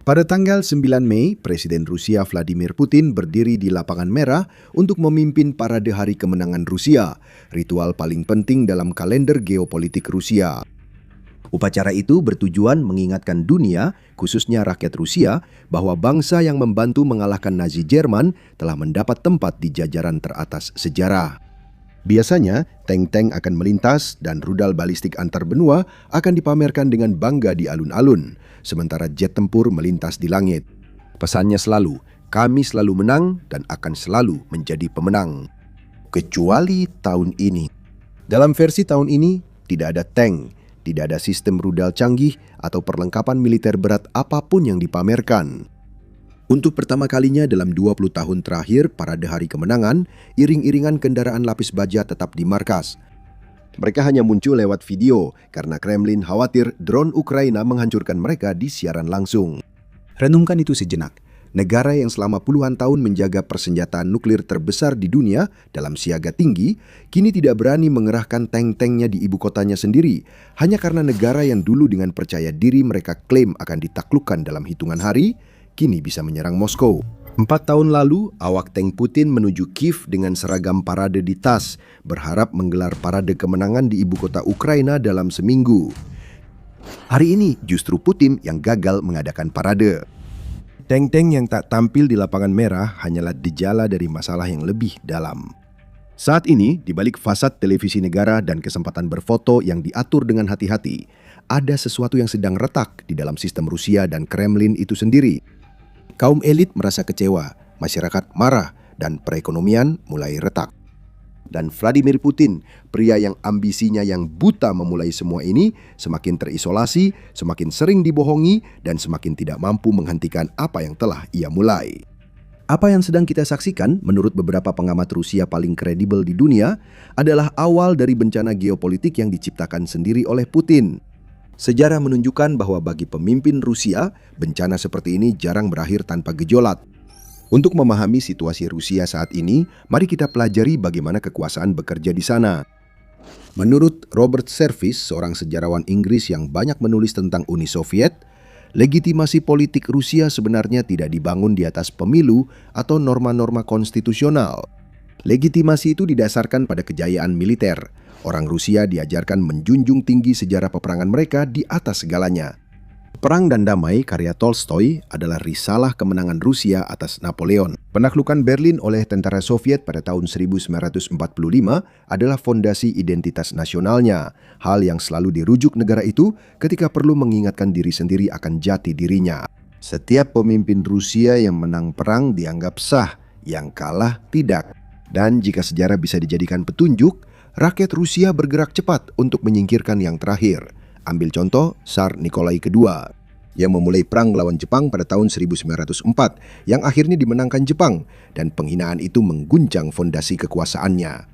Pada tanggal 9 Mei, Presiden Rusia Vladimir Putin berdiri di Lapangan Merah untuk memimpin parade Hari Kemenangan Rusia, ritual paling penting dalam kalender geopolitik Rusia. Upacara itu bertujuan mengingatkan dunia, khususnya rakyat Rusia, bahwa bangsa yang membantu mengalahkan Nazi Jerman telah mendapat tempat di jajaran teratas sejarah. Biasanya, tank-tank akan melintas dan rudal balistik antar benua akan dipamerkan dengan bangga di alun-alun, sementara jet tempur melintas di langit. Pesannya selalu, kami selalu menang dan akan selalu menjadi pemenang. Kecuali tahun ini. Dalam versi tahun ini, tidak ada tank, tidak ada sistem rudal canggih atau perlengkapan militer berat apapun yang dipamerkan. Untuk pertama kalinya dalam 20 tahun terakhir parade Hari Kemenangan, iring-iringan kendaraan lapis baja tetap di markas. Mereka hanya muncul lewat video karena Kremlin khawatir drone Ukraina menghancurkan mereka di siaran langsung. Renungkan itu sejenak. Negara yang selama puluhan tahun menjaga persenjataan nuklir terbesar di dunia dalam siaga tinggi, kini tidak berani mengerahkan tank-tanknya di ibu kotanya sendiri, hanya karena negara yang dulu dengan percaya diri mereka klaim akan ditaklukkan dalam hitungan hari, kini bisa menyerang Moskow. 4 tahun lalu, awak tank Putin menuju Kiev dengan seragam parade di tas, berharap menggelar parade kemenangan di ibu kota Ukraina dalam seminggu. Hari ini justru Putin yang gagal mengadakan parade. Tank-tank yang tak tampil di Lapangan Merah hanyalah gejala dari masalah yang lebih dalam. Saat ini, di balik fasad televisi negara dan kesempatan berfoto yang diatur dengan hati-hati, ada sesuatu yang sedang retak di dalam sistem Rusia dan Kremlin itu sendiri. Kaum elit merasa kecewa, masyarakat marah, dan perekonomian mulai retak. Dan Vladimir Putin, pria yang ambisinya yang buta memulai semua ini, semakin terisolasi, semakin sering dibohongi, dan semakin tidak mampu menghentikan apa yang telah ia mulai. Apa yang sedang kita saksikan, menurut beberapa pengamat Rusia paling kredibel di dunia, adalah awal dari bencana geopolitik yang diciptakan sendiri oleh Putin. Sejarah menunjukkan bahwa bagi pemimpin Rusia, bencana seperti ini jarang berakhir tanpa gejolak. Untuk memahami situasi Rusia saat ini, mari kita pelajari bagaimana kekuasaan bekerja di sana. Menurut Robert Service, seorang sejarawan Inggris yang banyak menulis tentang Uni Soviet, legitimasi politik Rusia sebenarnya tidak dibangun di atas pemilu atau norma-norma konstitusional. Legitimasi itu didasarkan pada kejayaan militer. Orang Rusia diajarkan menjunjung tinggi sejarah peperangan mereka di atas segalanya. Perang dan Damai karya Tolstoy adalah risalah kemenangan Rusia atas Napoleon. Penaklukan Berlin oleh tentara Soviet pada tahun 1945 adalah fondasi identitas nasionalnya, hal yang selalu dirujuk negara itu ketika perlu mengingatkan diri sendiri akan jati dirinya. Setiap pemimpin Rusia yang menang perang dianggap sah, yang kalah tidak. Dan jika sejarah bisa dijadikan petunjuk, rakyat Rusia bergerak cepat untuk menyingkirkan yang terakhir. Ambil contoh Tsar Nikolai II yang memulai perang melawan Jepang pada tahun 1904 yang akhirnya dimenangkan Jepang dan penghinaan itu mengguncang fondasi kekuasaannya.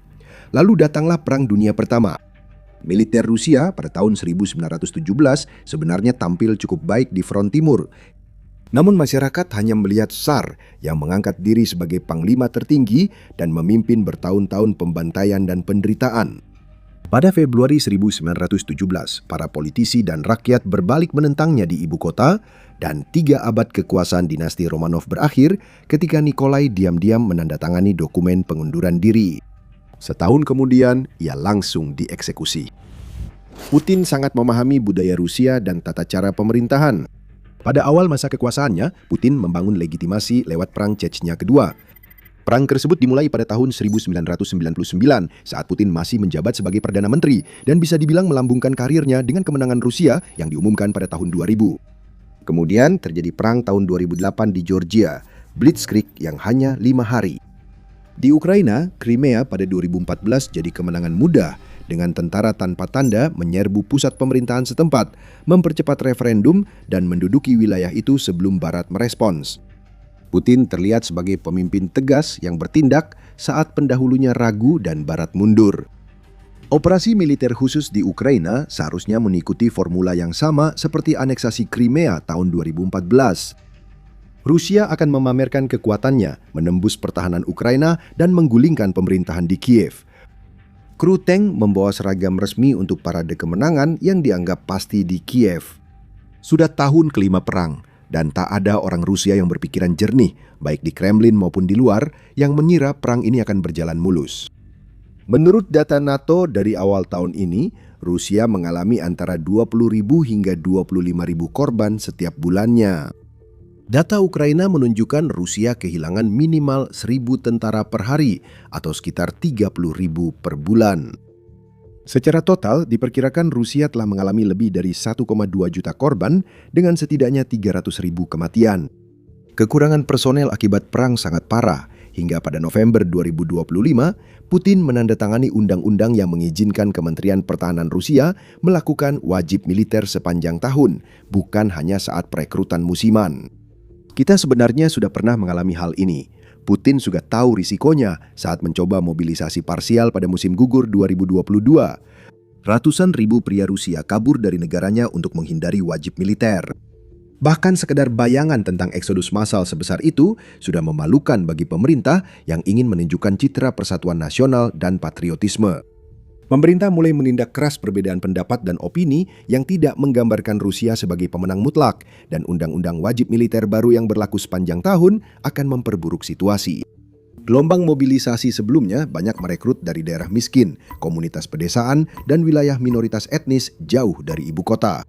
Lalu datanglah Perang Dunia Pertama. Militer Rusia pada tahun 1917 sebenarnya tampil cukup baik di front timur. Namun masyarakat hanya melihat Tsar yang mengangkat diri sebagai panglima tertinggi dan memimpin bertahun-tahun pembantaian dan penderitaan. Pada Februari 1917, para politisi dan rakyat berbalik menentangnya di ibu kota dan 3 abad kekuasaan dinasti Romanov berakhir ketika Nikolai diam-diam menandatangani dokumen pengunduran diri. Setahun kemudian, ia langsung dieksekusi. Putin sangat memahami budaya Rusia dan tata cara pemerintahan. Pada awal masa kekuasaannya, Putin membangun legitimasi lewat Perang Chechnya Kedua. Perang tersebut dimulai pada tahun 1999 saat Putin masih menjabat sebagai Perdana Menteri dan bisa dibilang melambungkan karirnya dengan kemenangan Rusia yang diumumkan pada tahun 2000. Kemudian terjadi Perang tahun 2008 di Georgia, Blitzkrieg yang hanya 5 hari. Di Ukraina, Crimea pada 2014 jadi kemenangan mudah dengan tentara tanpa tanda menyerbu pusat pemerintahan setempat, mempercepat referendum, dan menduduki wilayah itu sebelum Barat merespons. Putin terlihat sebagai pemimpin tegas yang bertindak saat pendahulunya ragu dan Barat mundur. Operasi militer khusus di Ukraina seharusnya mengikuti formula yang sama seperti aneksasi Crimea tahun 2014. Rusia akan memamerkan kekuatannya, menembus pertahanan Ukraina, dan menggulingkan pemerintahan di Kiev. Kru tank membawa seragam resmi untuk parade kemenangan yang dianggap pasti di Kiev. Sudah tahun kelima perang, dan tak ada orang Rusia yang berpikiran jernih, baik di Kremlin maupun di luar, yang mengira perang ini akan berjalan mulus. Menurut data NATO dari awal tahun ini, Rusia mengalami antara 20.000 hingga 25.000 korban setiap bulannya. Data Ukraina menunjukkan Rusia kehilangan minimal 1.000 tentara per hari atau sekitar 30.000 per bulan. Secara total, diperkirakan Rusia telah mengalami lebih dari 1,2 juta korban dengan setidaknya 300.000 kematian. Kekurangan personel akibat perang sangat parah. Hingga pada November 2025, Putin menandatangani undang-undang yang mengizinkan Kementerian Pertahanan Rusia melakukan wajib militer sepanjang tahun, bukan hanya saat perekrutan musiman. Kita sebenarnya sudah pernah mengalami hal ini. Putin sudah tahu risikonya saat mencoba mobilisasi parsial pada musim gugur 2022. Ratusan ribu pria Rusia kabur dari negaranya untuk menghindari wajib militer. Bahkan sekedar bayangan tentang eksodus massal sebesar itu sudah memalukan bagi pemerintah yang ingin menunjukkan citra persatuan nasional dan patriotisme. Pemerintah mulai menindak keras perbedaan pendapat dan opini yang tidak menggambarkan Rusia sebagai pemenang mutlak, dan undang-undang wajib militer baru yang berlaku sepanjang tahun akan memperburuk situasi. Gelombang mobilisasi sebelumnya banyak merekrut dari daerah miskin, komunitas pedesaan, dan wilayah minoritas etnis jauh dari ibu kota.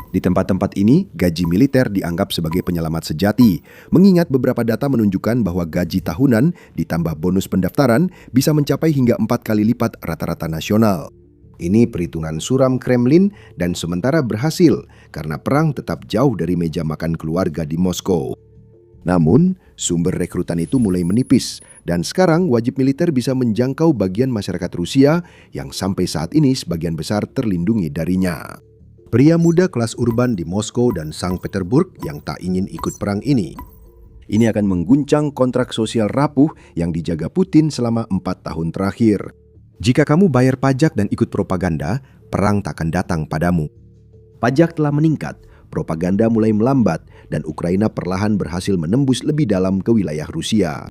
Di tempat-tempat ini, gaji militer dianggap sebagai penyelamat sejati, mengingat beberapa data menunjukkan bahwa gaji tahunan ditambah bonus pendaftaran bisa mencapai hingga 4 kali lipat rata-rata nasional. Ini perhitungan suram Kremlin dan sementara berhasil karena perang tetap jauh dari meja makan keluarga di Moskow. Namun, sumber rekrutan itu mulai menipis dan sekarang wajib militer bisa menjangkau bagian masyarakat Rusia yang sampai saat ini sebagian besar terlindungi darinya. Pria muda kelas urban di Moskow dan Sankt Petersburg yang tak ingin ikut perang ini. Ini akan mengguncang kontrak sosial rapuh yang dijaga Putin selama 4 tahun terakhir. Jika kamu bayar pajak dan ikut propaganda, perang tak akan datang padamu. Pajak telah meningkat, propaganda mulai melambat, dan Ukraina perlahan berhasil menembus lebih dalam ke wilayah Rusia.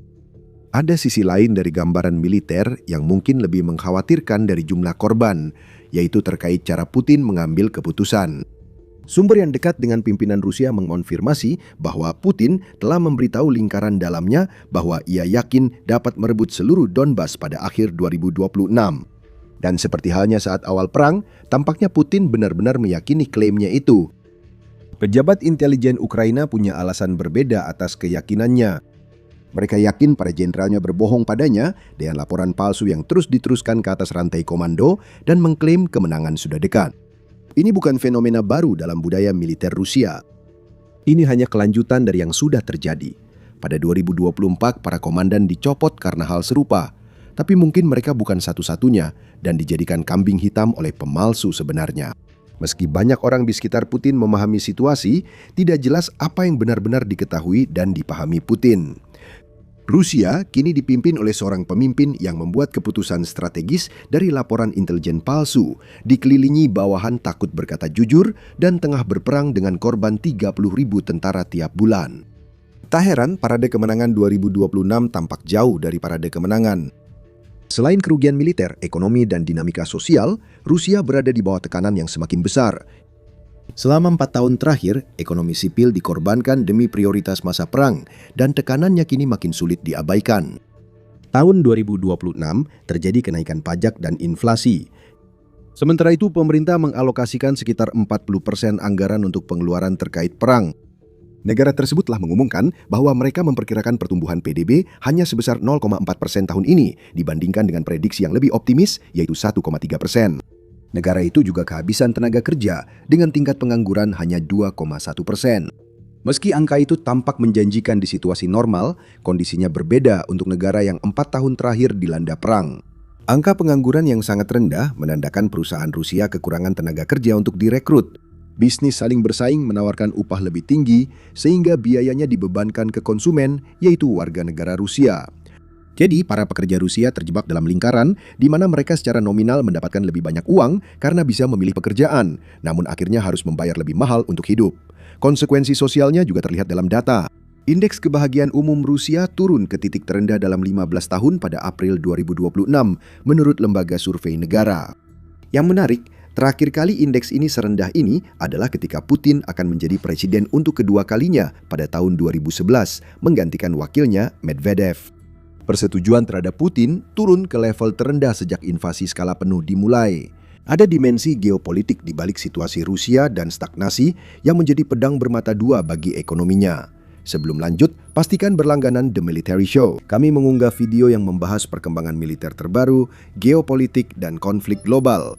Ada sisi lain dari gambaran militer yang mungkin lebih mengkhawatirkan dari jumlah korban, yaitu terkait cara Putin mengambil keputusan. Sumber yang dekat dengan pimpinan Rusia mengonfirmasi bahwa Putin telah memberitahu lingkaran dalamnya bahwa ia yakin dapat merebut seluruh Donbas pada akhir 2026. Dan seperti halnya saat awal perang, tampaknya Putin benar-benar meyakini klaimnya itu. Pejabat intelijen Ukraina punya alasan berbeda atas keyakinannya. Mereka yakin para jenderalnya berbohong padanya dengan laporan palsu yang terus diteruskan ke atas rantai komando dan mengklaim kemenangan sudah dekat. Ini bukan fenomena baru dalam budaya militer Rusia. Ini hanya kelanjutan dari yang sudah terjadi. Pada 2024, para komandan dicopot karena hal serupa. Tapi mungkin mereka bukan satu-satunya dan dijadikan kambing hitam oleh pemalsu sebenarnya. Meski banyak orang di sekitar Putin memahami situasi, tidak jelas apa yang benar-benar diketahui dan dipahami Putin. Rusia kini dipimpin oleh seorang pemimpin yang membuat keputusan strategis dari laporan intelijen palsu, dikelilingi bawahan takut berkata jujur, dan tengah berperang dengan korban 30.000 tentara tiap bulan. Tak heran parade kemenangan 2026 tampak jauh dari parade kemenangan. Selain kerugian militer, ekonomi, dan dinamika sosial, Rusia berada di bawah tekanan yang semakin besar. Selama 4 tahun terakhir, ekonomi sipil dikorbankan demi prioritas masa perang dan tekanannya kini makin sulit diabaikan. Tahun 2026 terjadi kenaikan pajak dan inflasi. Sementara itu, pemerintah mengalokasikan sekitar 40% anggaran untuk pengeluaran terkait perang. Negara tersebut telah mengumumkan bahwa mereka memperkirakan pertumbuhan PDB hanya sebesar 0,4% tahun ini dibandingkan dengan prediksi yang lebih optimis yaitu 1,3%. Negara itu juga kehabisan tenaga kerja dengan tingkat pengangguran hanya 2,1%. Meski angka itu tampak menjanjikan di situasi normal, kondisinya berbeda untuk negara yang 4 tahun terakhir dilanda perang. Angka pengangguran yang sangat rendah menandakan perusahaan Rusia kekurangan tenaga kerja untuk direkrut. Bisnis saling bersaing menawarkan upah lebih tinggi sehingga biayanya dibebankan ke konsumen, yaitu warga negara Rusia. Jadi, para pekerja Rusia terjebak dalam lingkaran di mana mereka secara nominal mendapatkan lebih banyak uang karena bisa memilih pekerjaan, namun akhirnya harus membayar lebih mahal untuk hidup. Konsekuensi sosialnya juga terlihat dalam data. Indeks kebahagiaan umum Rusia turun ke titik terendah dalam 15 tahun pada April 2026, menurut lembaga survei negara. Yang menarik, Terakhir kali indeks ini serendah ini adalah ketika Putin akan menjadi presiden untuk kedua kalinya pada tahun 2011, menggantikan wakilnya Medvedev. Persetujuan terhadap Putin turun ke level terendah sejak invasi skala penuh dimulai. Ada dimensi geopolitik di balik situasi Rusia dan stagnasi yang menjadi pedang bermata dua bagi ekonominya. Sebelum lanjut, pastikan berlangganan The Military Show. Kami mengunggah video yang membahas perkembangan militer terbaru, geopolitik, dan konflik global.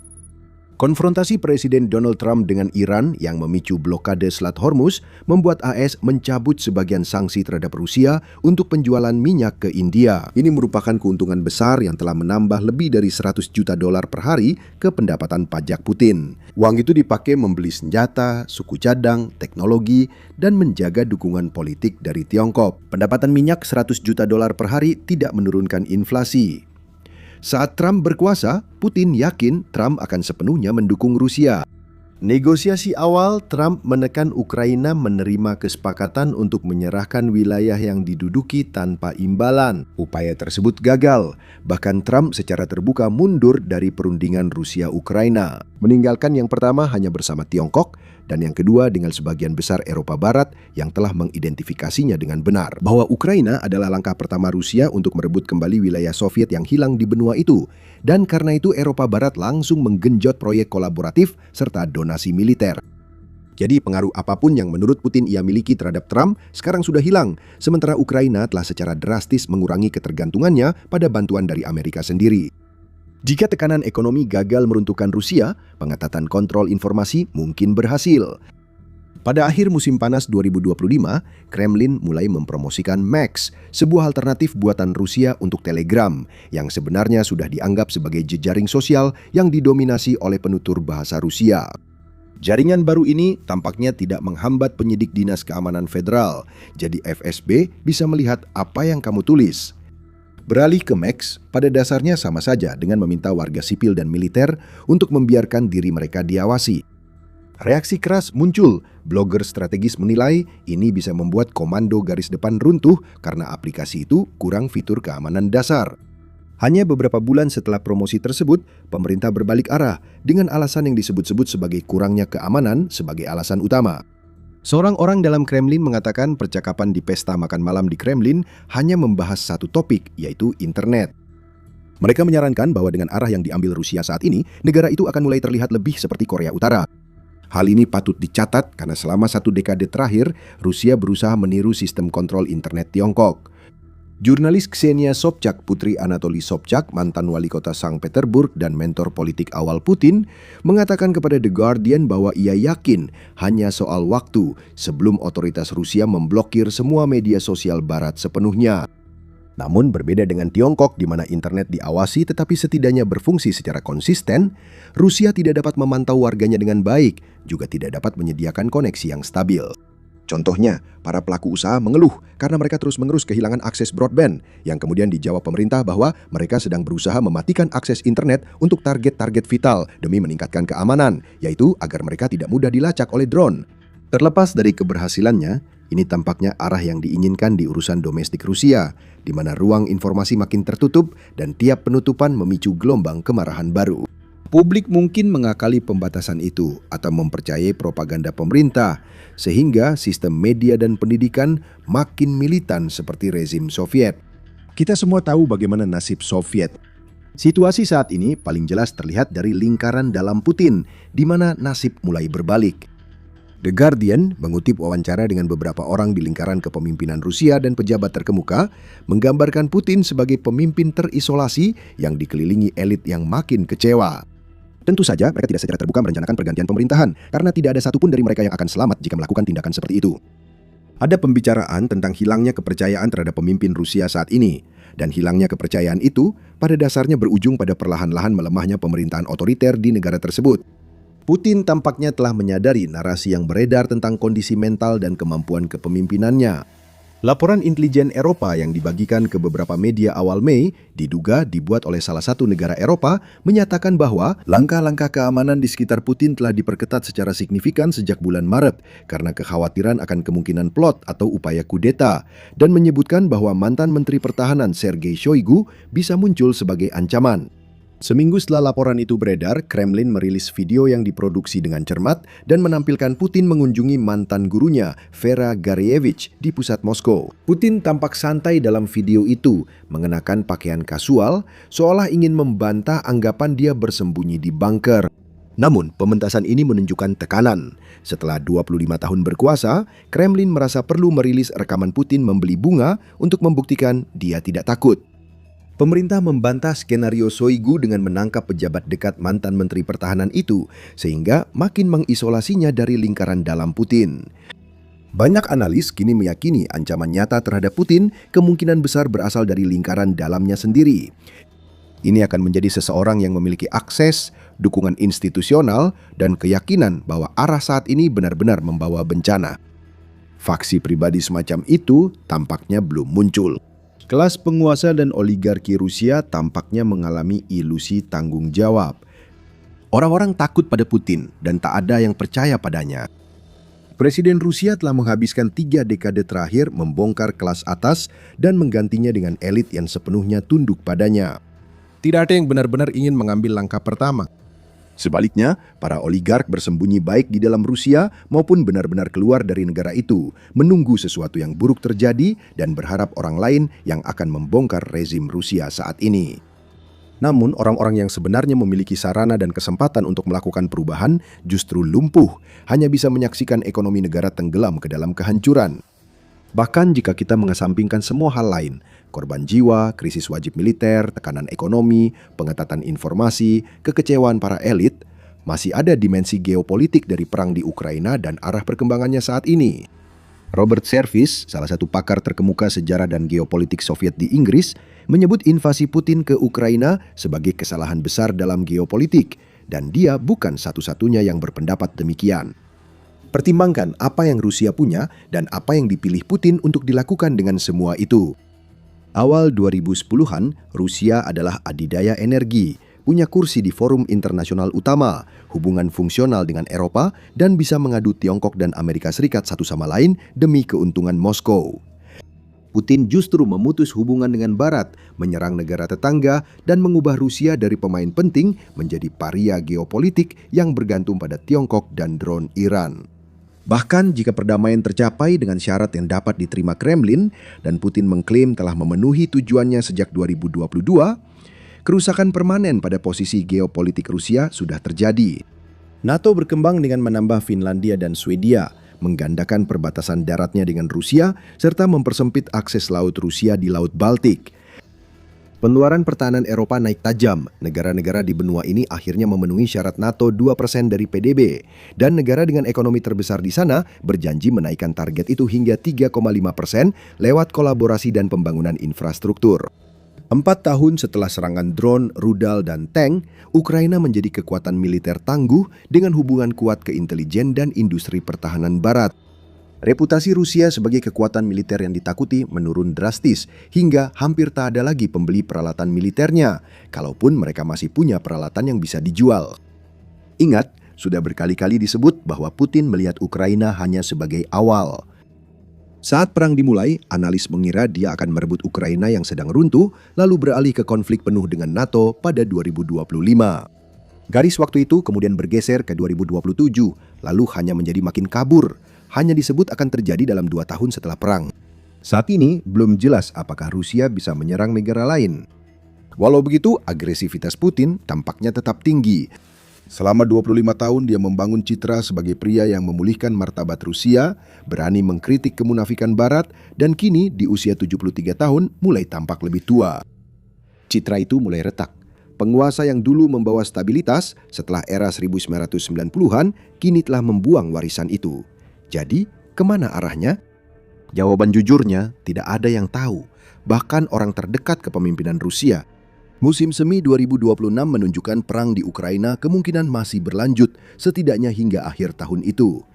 Konfrontasi Presiden Donald Trump dengan Iran yang memicu blokade Selat Hormuz membuat AS mencabut sebagian sanksi terhadap Rusia untuk penjualan minyak ke India. Ini merupakan keuntungan besar yang telah menambah lebih dari $100 juta per hari ke pendapatan pajak Putin. Uang itu dipakai membeli senjata, suku cadang, teknologi, dan menjaga dukungan politik dari Tiongkok. Pendapatan minyak $100 juta per hari tidak menurunkan inflasi. Saat Trump berkuasa, Putin yakin Trump akan sepenuhnya mendukung Rusia. Negosiasi awal, Trump menekan Ukraina menerima kesepakatan untuk menyerahkan wilayah yang diduduki tanpa imbalan. Upaya tersebut gagal, bahkan Trump secara terbuka mundur dari perundingan Rusia-Ukraina. Meninggalkan yang pertama hanya bersama Tiongkok, dan yang kedua dengan sebagian besar Eropa Barat yang telah mengidentifikasinya dengan benar bahwa Ukraina adalah langkah pertama Rusia untuk merebut kembali wilayah Soviet yang hilang di benua itu. Dan karena itu Eropa Barat langsung menggenjot proyek kolaboratif serta donasi militer. Jadi pengaruh apapun yang menurut Putin ia miliki terhadap Trump sekarang sudah hilang, sementara Ukraina telah secara drastis mengurangi ketergantungannya pada bantuan dari Amerika sendiri. Jika tekanan ekonomi gagal meruntuhkan Rusia, pengetatan kontrol informasi mungkin berhasil. Pada akhir musim panas 2025, Kremlin mulai mempromosikan Max, sebuah alternatif buatan Rusia untuk Telegram, yang sebenarnya sudah dianggap sebagai jejaring sosial yang didominasi oleh penutur bahasa Rusia. Jaringan baru ini tampaknya tidak menghambat penyidik Dinas Keamanan Federal, jadi FSB bisa melihat apa yang kamu tulis. Beralih ke Max, pada dasarnya sama saja dengan meminta warga sipil dan militer untuk membiarkan diri mereka diawasi. Reaksi keras muncul. Blogger strategis menilai ini bisa membuat komando garis depan runtuh karena aplikasi itu kurang fitur keamanan dasar. Hanya beberapa bulan setelah promosi tersebut, pemerintah berbalik arah dengan alasan yang disebut-sebut sebagai kurangnya keamanan sebagai alasan utama. Seorang orang dalam Kremlin mengatakan percakapan di pesta makan malam di Kremlin hanya membahas satu topik, yaitu internet. Mereka menyarankan bahwa dengan arah yang diambil Rusia saat ini, negara itu akan mulai terlihat lebih seperti Korea Utara. Hal ini patut dicatat karena selama 1 dekade terakhir, Rusia berusaha meniru sistem kontrol internet Tiongkok. Jurnalis Ksenia Sobchak, putri Anatoly Sobchak, mantan wali kota Sankt Petersburg dan mentor politik awal Putin, mengatakan kepada The Guardian bahwa ia yakin hanya soal waktu sebelum otoritas Rusia memblokir semua media sosial barat sepenuhnya. Namun berbeda dengan Tiongkok di mana internet diawasi tetapi setidaknya berfungsi secara konsisten, Rusia tidak dapat memantau warganya dengan baik, juga tidak dapat menyediakan koneksi yang stabil. Contohnya, para pelaku usaha mengeluh karena mereka terus-menerus kehilangan akses broadband, yang kemudian dijawab pemerintah bahwa mereka sedang berusaha mematikan akses internet untuk target-target vital demi meningkatkan keamanan, yaitu agar mereka tidak mudah dilacak oleh drone. Terlepas dari keberhasilannya, ini tampaknya arah yang diinginkan di urusan domestik Rusia, di mana ruang informasi makin tertutup dan tiap penutupan memicu gelombang kemarahan baru. Publik mungkin mengakali pembatasan itu atau mempercayai propaganda pemerintah, sehingga sistem media dan pendidikan makin militan seperti rezim Soviet. Kita semua tahu bagaimana nasib Soviet. Situasi saat ini paling jelas terlihat dari lingkaran dalam Putin, di mana nasib mulai berbalik. The Guardian mengutip wawancara dengan beberapa orang di lingkaran kepemimpinan Rusia dan pejabat terkemuka, menggambarkan Putin sebagai pemimpin terisolasi yang dikelilingi elit yang makin kecewa. Tentu saja mereka tidak secara terbuka merencanakan pergantian pemerintahan, karena tidak ada satupun dari mereka yang akan selamat jika melakukan tindakan seperti itu. Ada pembicaraan tentang hilangnya kepercayaan terhadap pemimpin Rusia saat ini, dan hilangnya kepercayaan itu pada dasarnya berujung pada perlahan-lahan melemahnya pemerintahan otoriter di negara tersebut. Putin tampaknya telah menyadari narasi yang beredar tentang kondisi mental dan kemampuan kepemimpinannya. Laporan intelijen Eropa yang dibagikan ke beberapa media awal Mei diduga dibuat oleh salah satu negara Eropa menyatakan bahwa langkah-langkah keamanan di sekitar Putin telah diperketat secara signifikan sejak bulan Maret karena kekhawatiran akan kemungkinan plot atau upaya kudeta, dan menyebutkan bahwa mantan Menteri Pertahanan Sergei Shoigu bisa muncul sebagai ancaman. Seminggu setelah laporan itu beredar, Kremlin merilis video yang diproduksi dengan cermat dan menampilkan Putin mengunjungi mantan gurunya, Vera Garyevich, di pusat Moskow. Putin tampak santai dalam video itu, mengenakan pakaian kasual, seolah ingin membantah anggapan dia bersembunyi di bunker. Namun, pementasan ini menunjukkan tekanan. Setelah 25 tahun berkuasa, Kremlin merasa perlu merilis rekaman Putin membeli bunga untuk membuktikan dia tidak takut. Pemerintah membantah skenario Shoigu dengan menangkap pejabat dekat mantan Menteri Pertahanan itu, sehingga makin mengisolasinya dari lingkaran dalam Putin. Banyak analis kini meyakini ancaman nyata terhadap Putin kemungkinan besar berasal dari lingkaran dalamnya sendiri. Ini akan menjadi seseorang yang memiliki akses, dukungan institusional, dan keyakinan bahwa arah saat ini benar-benar membawa bencana. Faksi pribadi semacam itu tampaknya belum muncul. Kelas penguasa dan oligarki Rusia tampaknya mengalami ilusi tanggung jawab. Orang-orang takut pada Putin dan tak ada yang percaya padanya. Presiden Rusia telah menghabiskan 3 dekade terakhir membongkar kelas atas dan menggantinya dengan elit yang sepenuhnya tunduk padanya. Tidak ada yang benar-benar ingin mengambil langkah pertama. Sebaliknya, para oligark bersembunyi baik di dalam Rusia maupun benar-benar keluar dari negara itu, menunggu sesuatu yang buruk terjadi dan berharap orang lain yang akan membongkar rezim Rusia saat ini. Namun, orang-orang yang sebenarnya memiliki sarana dan kesempatan untuk melakukan perubahan justru lumpuh, hanya bisa menyaksikan ekonomi negara tenggelam ke dalam kehancuran. Bahkan jika kita mengesampingkan semua hal lain, korban jiwa, krisis wajib militer, tekanan ekonomi, pengetatan informasi, kekecewaan para elit, masih ada dimensi geopolitik dari perang di Ukraina dan arah perkembangannya saat ini. Robert Service, salah satu pakar terkemuka sejarah dan geopolitik Soviet di Inggris, menyebut invasi Putin ke Ukraina sebagai kesalahan besar dalam geopolitik, dan dia bukan satu-satunya yang berpendapat demikian. Pertimbangkan apa yang Rusia punya dan apa yang dipilih Putin untuk dilakukan dengan semua itu. Awal 2010-an, Rusia adalah adidaya energi, punya kursi di forum internasional utama, hubungan fungsional dengan Eropa, dan bisa mengadu Tiongkok dan Amerika Serikat satu sama lain demi keuntungan Moskow. Putin justru memutus hubungan dengan Barat, menyerang negara tetangga, dan mengubah Rusia dari pemain penting menjadi paria geopolitik yang bergantung pada Tiongkok dan drone Iran. Bahkan jika perdamaian tercapai dengan syarat yang dapat diterima Kremlin dan Putin mengklaim telah memenuhi tujuannya sejak 2022, kerusakan permanen pada posisi geopolitik Rusia sudah terjadi. NATO berkembang dengan menambah Finlandia dan Swedia, menggandakan perbatasan daratnya dengan Rusia, serta mempersempit akses laut Rusia di Laut Baltik. Pengeluaran pertahanan Eropa naik tajam. Negara-negara di benua ini akhirnya memenuhi syarat NATO 2% dari PDB. Dan negara dengan ekonomi terbesar di sana berjanji menaikkan target itu hingga 3,5% lewat kolaborasi dan pembangunan infrastruktur. 4 tahun setelah serangan drone, rudal, dan tank, Ukraina menjadi kekuatan militer tangguh dengan hubungan kuat ke intelijen dan industri pertahanan Barat. Reputasi Rusia sebagai kekuatan militer yang ditakuti menurun drastis hingga hampir tak ada lagi pembeli peralatan militernya, kalaupun mereka masih punya peralatan yang bisa dijual. Ingat, sudah berkali-kali disebut bahwa Putin melihat Ukraina hanya sebagai awal. Saat perang dimulai, analis mengira dia akan merebut Ukraina yang sedang runtuh, lalu beralih ke konflik penuh dengan NATO pada 2025. Garis waktu itu kemudian bergeser ke 2027, lalu hanya menjadi makin kabur. Hanya disebut akan terjadi dalam 2 tahun setelah perang. Saat ini belum jelas apakah Rusia bisa menyerang negara lain. Walau begitu, agresivitas Putin tampaknya tetap tinggi. Selama 25 tahun dia membangun citra sebagai pria yang memulihkan martabat Rusia, berani mengkritik kemunafikan Barat, dan kini di usia 73 tahun mulai tampak lebih tua. Citra itu mulai retak. Penguasa yang dulu membawa stabilitas setelah era 1990-an kini telah membuang warisan itu. Jadi, kemana arahnya? Jawaban jujurnya, tidak ada yang tahu. Bahkan orang terdekat kepemimpinan Rusia. Musim semi 2026 menunjukkan perang di Ukraina kemungkinan masih berlanjut, setidaknya hingga akhir tahun itu.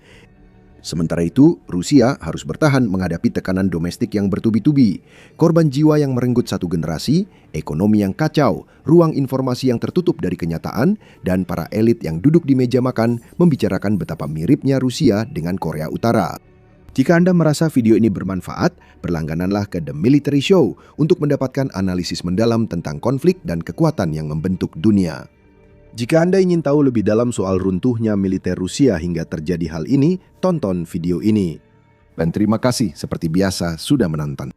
Sementara itu, Rusia harus bertahan menghadapi tekanan domestik yang bertubi-tubi, korban jiwa yang merenggut satu generasi, ekonomi yang kacau, ruang informasi yang tertutup dari kenyataan, dan para elit yang duduk di meja makan membicarakan betapa miripnya Rusia dengan Korea Utara. Jika Anda merasa video ini bermanfaat, berlanggananlah ke The Military Show untuk mendapatkan analisis mendalam tentang konflik dan kekuatan yang membentuk dunia. Jika Anda ingin tahu lebih dalam soal runtuhnya militer Rusia hingga terjadi hal ini, tonton video ini. Dan terima kasih seperti biasa sudah menonton.